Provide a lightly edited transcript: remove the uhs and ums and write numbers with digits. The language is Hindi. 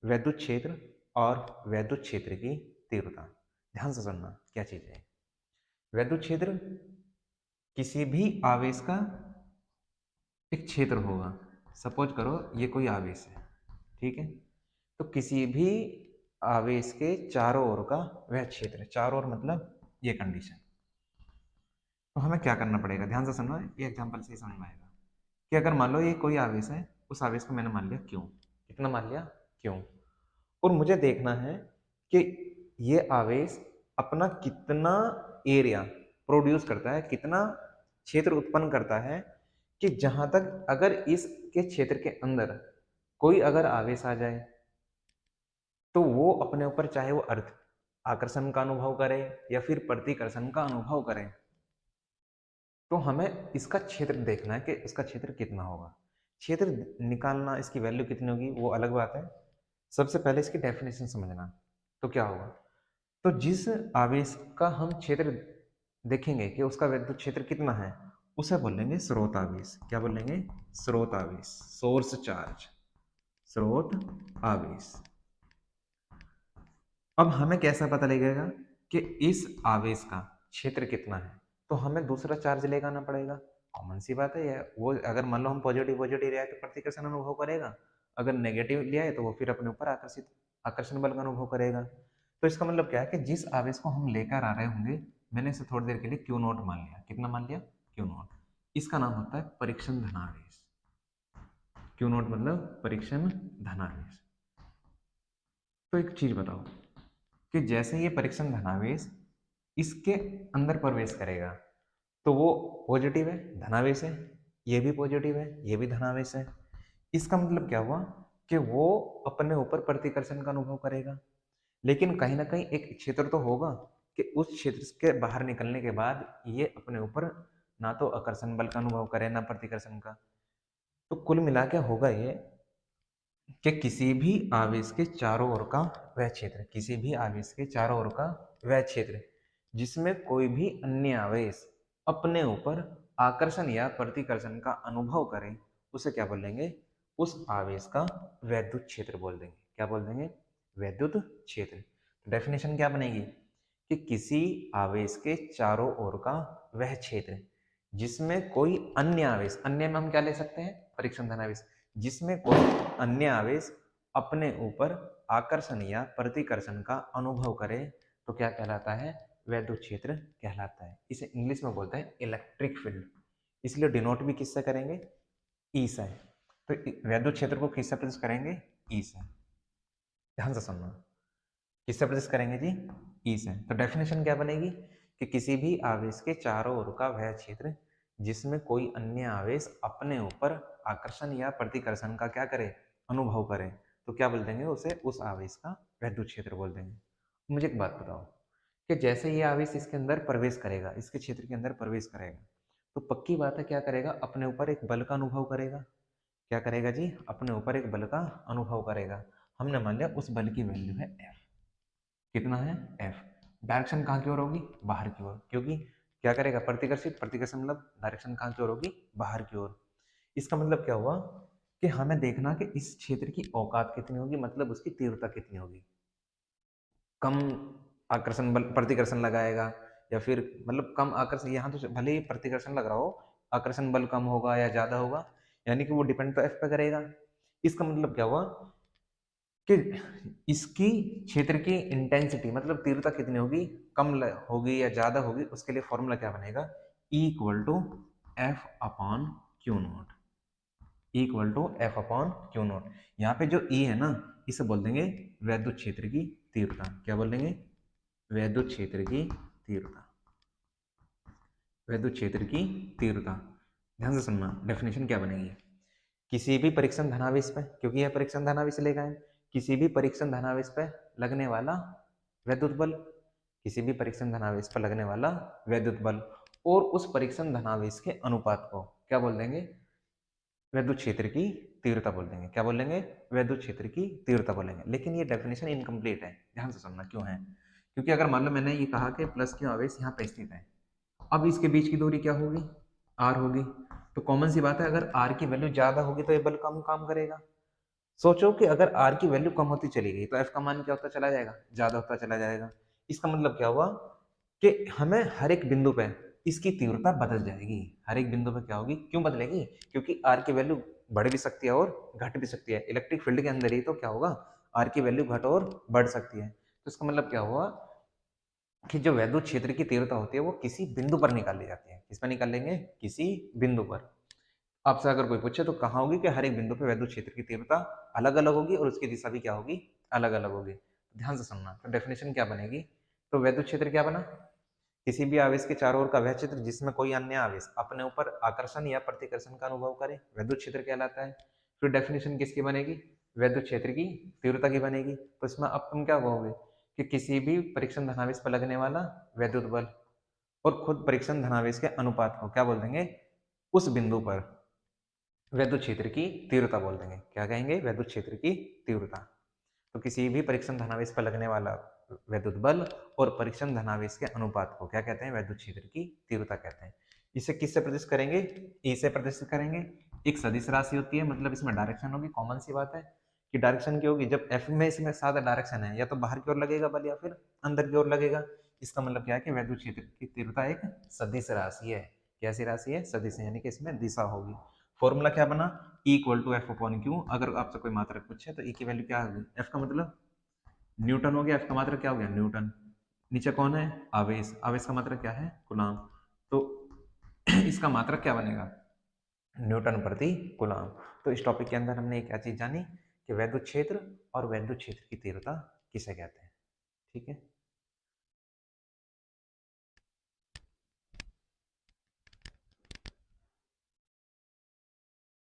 वैद्युत क्षेत्र और वैद्युत क्षेत्र की तीव्रता। ध्यान से सुनना क्या चीज है। वैद्युत क्षेत्र किसी भी आवेश का एक क्षेत्र होगा। सपोज करो ये कोई आवेश है, ठीक है, तो किसी भी आवेश के चारों ओर का वह क्षेत्र, चारों ओर मतलब ये कंडीशन। तो हमें क्या करना पड़ेगा, ध्यान से सुनना, ये एग्जांपल से ही समझ में आएगा कि अगर मान लो ये कोई आवेश है, उस आवेश को मैंने मान लिया क्यों, कितना मान लिया क्यों, और मुझे देखना है कि ये आवेश अपना कितना एरिया प्रोड्यूस करता है, कितना क्षेत्र उत्पन्न करता है, कि जहां तक अगर इसके क्षेत्र के अंदर कोई अगर आवेश आ जाए तो वो अपने ऊपर, चाहे वो अर्थ आकर्षण का अनुभव करे या फिर प्रतिकर्षण का अनुभव करे, तो हमें इसका क्षेत्र देखना है कि इसका क्षेत्र कितना होगा। क्षेत्र निकालना, इसकी वैल्यू कितनी होगी वो अलग बात है। सबसे पहले इसकी डेफिनेशन समझना। तो क्या होगा, तो जिस आवेश का हम क्षेत्र देखेंगे कि उसका विद्युत क्षेत्र कितना है, उसे बोलेंगे स्रोत आवेश। क्या बोलेंगे, स्रोत आवेश, सोर्स चार्ज, स्रोत आवेश। अब हमें कैसा पता लगेगा कि इस आवेश का क्षेत्र कितना है, तो हमें दूसरा चार्ज लेकर आना पड़ेगा। कॉमन सी बात है ये, वो अगर मान लो हम पॉजिटिव पॉजिटिव ले आए तो प्रतिकर्षण अनुभव करेगा, अगर नेगेटिव ले आए तो वो फिर अपने ऊपर आकर्षण बल का अनुभव करेगा। तो इसका मतलब क्या है कि जिस आवेश को हम लेकर आ रहे होंगे, मैंने इसे थोड़ी देर के लिए क्यू नॉट मान लिया। कितना मान लिया, क्यू नॉट। इसका नाम होता है परीक्षण धनावेश। क्यू नॉट मतलब परीक्षण धनावेश। तो एक चीज बताओ कि जैसे ये परीक्षण धनावेश इसके अंदर प्रवेश करेगा तो वो पॉजिटिव है, धनावेश है, ये भी पॉजिटिव है, ये भी धनावेश है। इसका मतलब क्या हुआ कि वो अपने ऊपर प्रतिकर्षण का अनुभव करेगा, लेकिन कहीं ना कहीं एक क्षेत्र तो होगा कि उस क्षेत्र के बाहर निकलने के बाद ये अपने ऊपर ना तो आकर्षण बल का अनुभव करे ना प्रतिकर्षण का। तो कुल मिला के होगा ये कि किसी भी आवेश के चारों ओर का वह क्षेत्र, किसी भी आवेश के चारों ओर का वह क्षेत्र जिसमें कोई भी अन्य आवेश अपने ऊपर आकर्षण या प्रतिकर्षण का अनुभव करे, उसे क्या बोलेंगे, उस आवेश का वैद्युत क्षेत्र बोल देंगे। क्या बोल देंगे, वैद्युत क्षेत्र। डेफिनेशन क्या बनेगी कि किसी आवेश के चारों ओर का वह क्षेत्र जिसमें कोई अन्य आवेश, अन्य में हम क्या ले सकते हैं, परीक्षण धनावेश, जिसमें कोई अन्य आवेश अपने ऊपर आकर्षण या प्रतिकर्षण का अनुभव करे, तो क्या कहलाता है, वैद्युत क्षेत्र कहलाता है। इसे इंग्लिश में बोलते हैं इलेक्ट्रिक फील्ड। इसलिए डिनोट भी किससे करेंगे, ई से। तो वैद्युत क्षेत्र को किससे प्रदर्शित करेंगे, ई से। ध्यान से सुनना, किससे प्रदर्शित करेंगे जी, ई से। तो डेफिनेशन क्या बनेगी कि किसी भी आवेश के चारों ओर का वह क्षेत्र जिसमें कोई अन्य आवेश अपने ऊपर आकर्षण या प्रतिकर्षण का क्या करे, अनुभव करे, तो क्या बोल देंगे उसे, उस आवेश का वैद्युत क्षेत्र बोल देंगे। मुझे एक बात बताओ कि जैसे ये आवेश इसके अंदर प्रवेश करेगा, इसके क्षेत्र के अंदर प्रवेश करेगा, तो पक्की बात है क्या करेगा, अपने ऊपर एक बल का अनुभव करेगा। क्या करेगा जी, अपने ऊपर एक बल का अनुभव करेगा। हमने मान लिया उस बल की वैल्यू है एफ। कितना है, एफ। डायरेक्शन कहाँ की ओर होगी, बाहर की ओर, क्योंकि क्या करेगा, प्रतिकर्षित, प्रतिकर्षण मतलब डायरेक्शन कहाँ की ओर होगी, बाहर की ओर। इसका मतलब क्या हुआ कि हमें देखना कि इस क्षेत्र की औकात कितनी होगी, मतलब उसकी तीव्रता कितनी होगी। कम आकर्षण बल, प्रतिकर्षण लगाएगा, या फिर मतलब कम आकर्षण, यहाँ तो भले ही प्रतिकर्षण लग रहा हो, आकर्षण बल कम होगा या ज्यादा होगा, यानी कि वो डिपेंड तो एफ पे करेगा। इसका मतलब क्या हुआ कि इसकी क्षेत्र की इंटेंसिटी मतलब तीव्रता कितनी होगी, कम होगी या ज्यादा होगी, उसके लिए फॉर्मूला क्या बनेगा, E equal to F upon Q naught. E equal to F upon Q naught. यहाँ पे जो E है ना, इसे बोल देंगे वैद्युत क्षेत्र की तीव्रता। क्या बोल देंगे, वैद्युत क्षेत्र की तीव्रता, वैद्युत क्षेत्र की तीव्रता। ध्यान से सुनना, डेफिनेशन क्या बनेगी, किसी भी परीक्षण धनावेश पे, क्योंकि यह परीक्षण धनावेश लेगा है, किसी भी परीक्षण धनावेश पे लगने वाला वैद्युत बल, किसी भी परीक्षण धनावेश पर लगने वाला वैद्युत बल, और उस परीक्षण धनावेश के अनुपात को क्या बोल देंगे, वैद्युत क्षेत्र की तीव्रता बोल देंगे। क्या बोलेंगे, वैद्युत क्षेत्र की तीव्रता बोलेंगे। लेकिन ये डेफिनेशन इनकम्प्लीट है, ध्यान से सुनना क्यों है, क्योंकि अगर मान लो मैंने ये कहा कि प्लस क्यू आवेश यहाँ पे स्थित है, अब इसके बीच की दूरी क्या होगी, आर होगी। तो कॉमन सी बात है, अगर आर की वैल्यू ज्यादा होगी तो ये बल कम काम करेगा। सोचो कि अगर आर की वैल्यू कम होती चली गई तो एफ का मान क्या होता चला जाएगा, ज्यादा होता चला जाएगा। इसका मतलब क्या हुआ कि हमें हर एक बिंदु पे इसकी तीव्रता बदल जाएगी। हर एक बिंदु पे क्या होगी, क्यों बदलेगी, क्योंकि आर की वैल्यू बढ़ भी सकती है और घट भी सकती है। इलेक्ट्रिक फील्ड के अंदर ही तो क्या होगा, आर की वैल्यू घट और बढ़ सकती है। तो इसका मतलब क्या हुआ कि जो वैद्युत क्षेत्र की तीव्रता होती है वो किसी बिंदु पर निकाली जाती है। किस पर निकाल लेंगे, किसी बिंदु पर। आपसे अगर कोई पूछे तो कहाँ होगी, कि हर एक बिंदु पे वैद्युत क्षेत्र की तीव्रता अलग अलग होगी और उसकी दिशा भी क्या होगी, अलग अलग होगी। ध्यान से सुनना, तो डेफिनेशन क्या बनेगी, तो वैद्युत क्षेत्र क्या बना, किसी भी आवेश के चारों ओर का वह क्षेत्र जिसमें कोई अन्य आवेश अपने ऊपर आकर्षण या प्रतिकर्षण का अनुभव करे, वैद्युत क्षेत्र कहलाता है। फिर डेफिनेशन किसकी बनेगी, वैद्युत क्षेत्र की तीव्रता की बनेगी। तो इसमें अब तुम क्या कहोगे कि किसी भी परीक्षण धनावेश पर लगने वाला वैद्युत बल और खुद परीक्षण धनावेश के अनुपात को क्या बोल देंगे, उस बिंदु पर वैद्युत क्षेत्र की तीव्रता बोल देंगे। क्या कहेंगे, वैद्युत क्षेत्र की तीव्रता। तो किसी भी परीक्षण धनावेश पर लगने वाला वैद्युत बल और परीक्षण धनावेश के अनुपात को क्या कहते हैं, वैद्युत क्षेत्र की तीव्रता कहते हैं। इसे किससे प्रदर्शित करेंगे, ए से प्रदर्शित करेंगे। एक सदिश राशि होती है, मतलब इसमें डायरेक्शन होगी, कॉमन सी बात है कि डायरेक्शन की होगी। जब एफ में इसमें सादा डायरेक्शन है, या तो बाहर की ओर लगेगा बल या फिर अंदर की ओर लगेगा। इसका मतलब क्या है कि वैद्युत क्षेत्र की तीव्रता एक सदिश राशि है। कैसी राशि है, सदिश, यानी कि इसमें दिशा होगी। फॉर्मूला क्या बना, E equal to F upon Q. अगर आपसे कोई मात्रक पूछे तो E की वैल्यू क्या होगी, एफ का मतलब न्यूटन हो गया, एफ का मात्रक क्या हो गया, न्यूटन। नीचे कौन है, आवेश, आवेश का मात्रक क्या है, कूलाम। तो इसका मात्रक क्या बनेगा, न्यूटन प्रति कूलाम। तो इस टॉपिक के अंदर हमने एक क्या चीज जानी कि वैद्युत क्षेत्र और वैद्युत क्षेत्र की तीव्रता किसे कहते हैं। ठीक है।